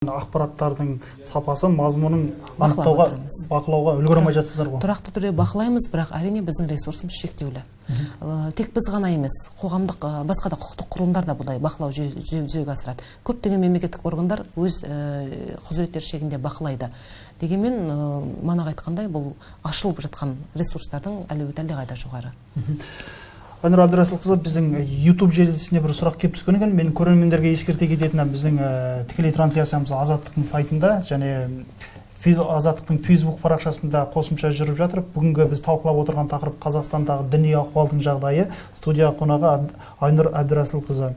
Ақпараттардың сапасын, мазмұнын бақылауға үлгере жатсыздар ғой. Тұрақты түрде бақылаймыз, бірақ әрине біздің ресурсымыз шектеулі. Тек біз ғана емес, қоғамдық басқа да құқықтық құрылымдар да бұлай бақылау жүзеге асырады. Көптеген мемлекеттік органдар өз құзыреттері шегінде бақылайды. Дегенмен, манағы айтқандай, бұл ашылып жатқан ресурстардың әлеуеті әлдеқайда жоғары. Айнұр Әбдірасылқызы, біздің YouTube желісіне бір сұрақ келіп түскен екен. Мен көрермендерге ескерте кететіні, біздің тікелей трансляциямыз Азаттықтың сайтында және Азаттықтың Facebook парақшасында қосымша жүріп жатыр. Бүгінгі біз талқылап отырған тақырып Қазақстандағы діни ахуалдың жағдайы. Студия қонағы Айнұр Әбдірасылқызы.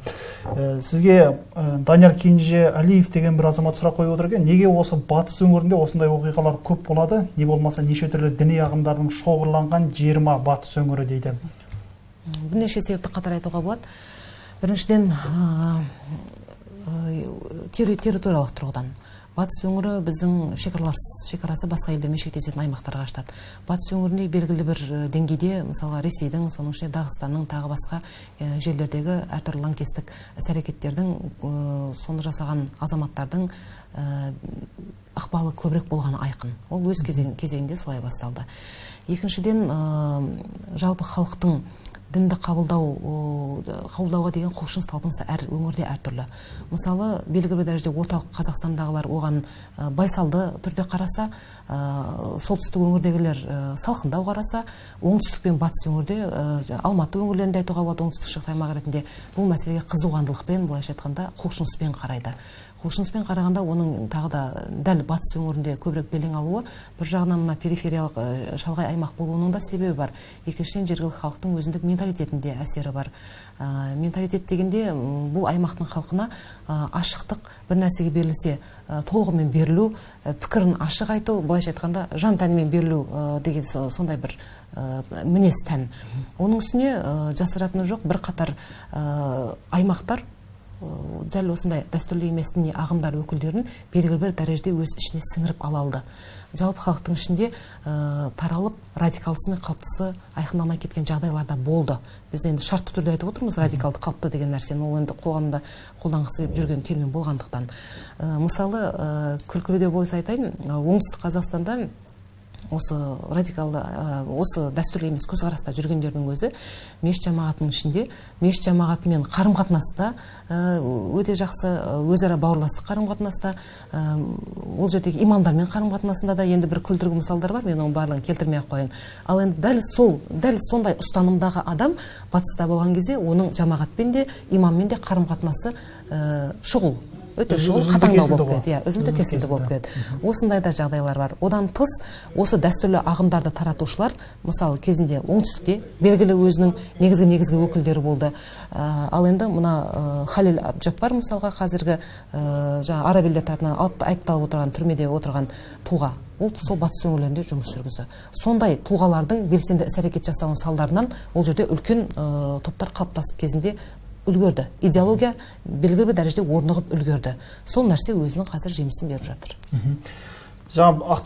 Сізге Данияр Кенжеәлиев деген бір азамат сұрақ қойып отыр екен. Неге осы батыс өңірінде осындай оқиғалар көп болады? Не болмаса неше түрлі діни ағымдардың шоғырланған 20 батыс өңірі дейді. Бірнеше себепті қатар айтуға болады. Біріншіден, территориялық тұрғыдан. Батыс өңірі біздің шекарасы басқа елдермен шектесетін аймақтарға жатады. Батыс өңірінде белгілі бір деңгейде, мысалға Ресейдің, соның ішінде Дағыстанның, тағы басқа жерлердегі әртүрлі лаңкестік іс-әрекеттердің, соны жасаған азаматтардың ықпалы көбірек болғаны айқын. Ол өз кезегінде солай басталды. Екіншіден, жалпы халықтың дінді қабылдауға деген құлшыныс талпынысы әр өңірде әртүрлі. Мысалы, белгілі бір дәрежеде орталық Қазақстандағылар оған байсалды түрде қараса, солтүстік өңірдегілер салқындау қараса, оңтүстік пен батыс өңірде, Алматы өңірлерінде айтуға болады, оңтүстік шығыс аймақ ретінде бұл мәселеге қызуқандылықпен, былайша айтқанда, құлшыныспен қарайды. Құлшыныспен қарағанда оның тағы да дәл батыс өңірінде көбірек белең алуы, бір жағынан мына перифериялық шалғай аймақ болуының да себебі бар. Екіншіден жергілікті халықтың өзіндік менталитетінде әсері бар. Менталитет дегенде бұл аймақтың халқына ашықтық, бір нәрсеге берілсе толығымен берілу, пікірін ашық айту, былайша айтқанда жан тәнімен берілу деген сондай бір мінез тән. Оның үстіне жасыратыны жоқ, бір қатар аймақтар дәл осындай дәстүрлі емес діни ағымдар өкілдерін белгілі бір дәрежеде өз ішіне сіңіріп ала алды. Жалпы халықтың ішінде таралып, радикалысы мен қалыптысы айқындалмай кеткен жағдайларда болды. Біз енді шартты түрде айтып отырмыз, радикалды қалыпты деген нәрсені, ол енді қоғамда қолданғысы келіп жүрген термин болғандықтан. Мысалы, күлкілі де болса айтайын, оңтүстік Қазақстанда осы радикалды, осы дәстүрлі емес көзқараста жүргендердің өзі мешіт жамағатының ішінде, мешіт жамағатымен қарым-қатынаста өте жақсы, өзара бауырластық қарым-қатынаста, ол жердегі имамдармен қарым-қатынасында да енді бір күлдіргі мысалдар бар, мен оның барлығын келтірмей-ақ қояйын. Ал енді дәл сондай ұстанымдағы адам батыста болған кезде оның жамағатпен де, имаммен де қарым-қатынасы шұғыл, өте қатаңдау болып кетеді, үзілді кесілді болып кетеді. Осындай да жағдайлар бар. Одан тыс, осы дәстүрлі ағымдарды таратушылар, мысалы кезінде оңтүстікте белгілі өзінің негізгі өкілдері болды. Ал енді мына Халил Абджаппар мысалға қазіргі араб елдері тарапынан айыпталып отырған, түрмеде отырған тұлға. Ол сол батыс өңірлерінде жұмыс жүргізді. Сондай тұлғалардың белсенді іс-әрекет жасауының салдарынан ол жерде үлкен топтар қалыптасып кезінде үлгерді. Идеология белгілі бір дәрежеде орнығып үлгерді. Сол нәрсе өзінің қазір жемісін беріп жатыр.